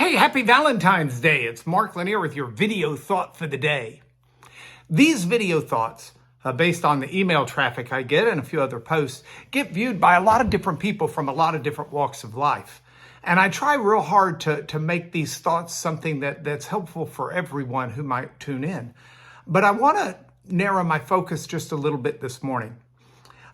Hey, happy Valentine's Day. It's Mark Lanier with your video thought for the day. These video thoughts, based on the email traffic I get and a few other posts, get viewed by a lot of different people from a lot of different walks of life. And I try real hard to make these thoughts something that's helpful for everyone who might tune in. But I want to narrow my focus just a little bit this morning.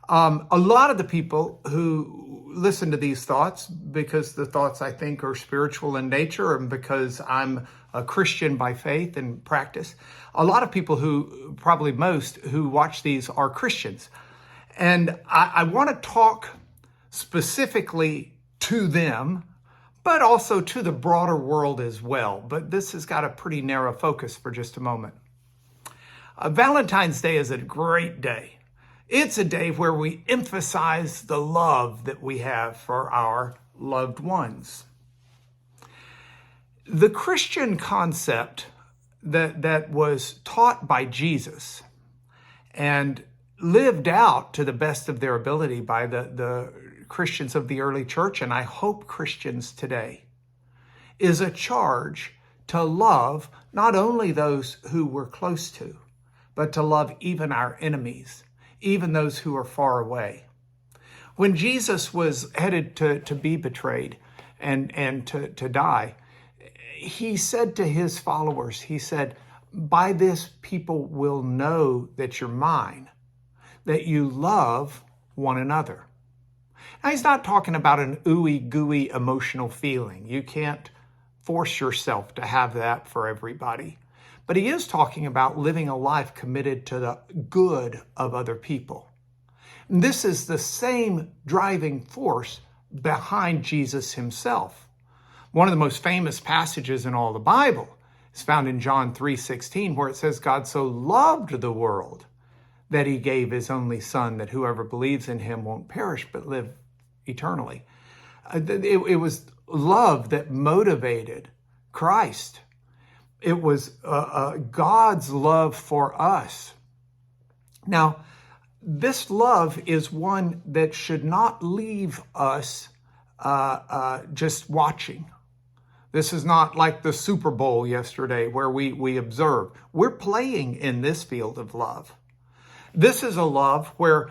A lot of the people who listen to these thoughts, because the thoughts I think are spiritual in nature and because I'm a Christian by faith and practice, a lot of people who, probably most, who watch these are Christians. And I want to talk specifically to them, but also to the broader world as well. But this has got a pretty narrow focus for just a moment. Valentine's Day is a great day. It's a day where we emphasize the love that we have for our loved ones. The Christian concept that was taught by Jesus and lived out to the best of their ability by the Christians of the early church, and I hope Christians today, is a charge to love not only those who we're close to, but to love even our enemies, even those who are far away. When Jesus was headed to be betrayed and to die, he said to his followers, he said, "By this people will know that you're mine, that you love one another." Now, he's not talking about an ooey gooey emotional feeling. You can't force yourself to have that for everybody. But he is talking about living a life committed to the good of other people. And this is the same driving force behind Jesus himself. One of the most famous passages in all the Bible is found in John 3:16, where it says, "God so loved the world that he gave his only son, that whoever believes in him won't perish but live eternally." It was love that motivated Christ. It was God's love for us. Now, this love is one that should not leave us just watching. This is not like the Super Bowl yesterday where we observe. We're playing in this field of love. This is a love where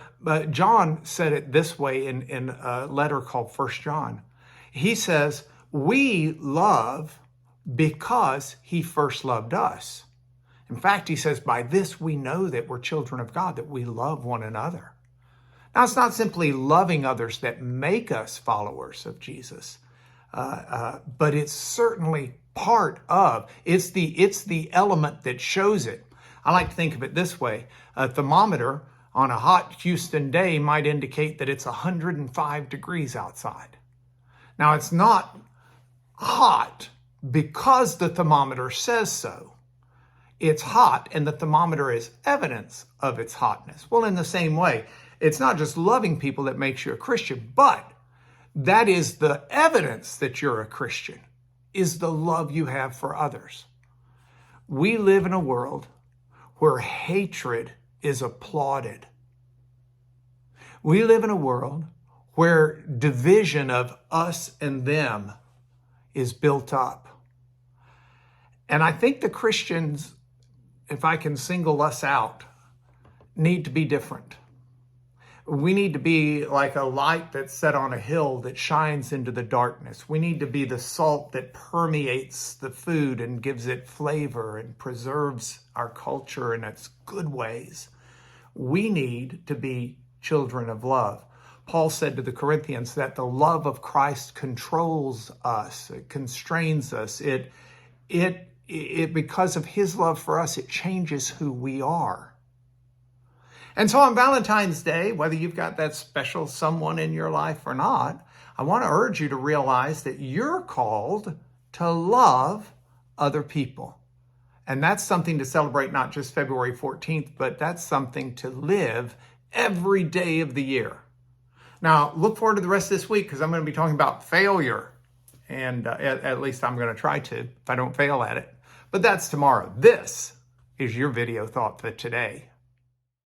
John said it this way in a letter called 1 John. He says, "We love because he first loved us." In fact, he says, "By this we know that we're children of God, that we love one another." Now, it's not simply loving others that make us followers of Jesus, but it's certainly part of, it's the element that shows it. I like to think of it this way. A thermometer on a hot Houston day might indicate that it's 105 degrees outside. Now, it's not hot because the thermometer says so. It's hot, and the thermometer is evidence of its hotness. Well, in the same way, it's not just loving people that makes you a Christian, but that is the evidence that you're a Christian, is the love you have for others. We live in a world where hatred is applauded. We live in a world where division of us and them is built up. And I think the Christians, if I can single us out, need to be different. We need to be like a light that's set on a hill that shines into the darkness. We need to be the salt that permeates the food and gives it flavor and preserves our culture in its good ways. We need to be children of love. Paul said to the Corinthians that the love of Christ controls us, it constrains us, it because of his love for us, it changes who we are. And so on Valentine's Day, whether you've got that special someone in your life or not, I want to urge you to realize that you're called to love other people. And that's something to celebrate not just February 14th, but that's something to live every day of the year. Now, look forward to the rest of this week, because I'm going to be talking about failure. And at least I'm going to try to, if I don't fail at it. But that's tomorrow. This is your video thought for today.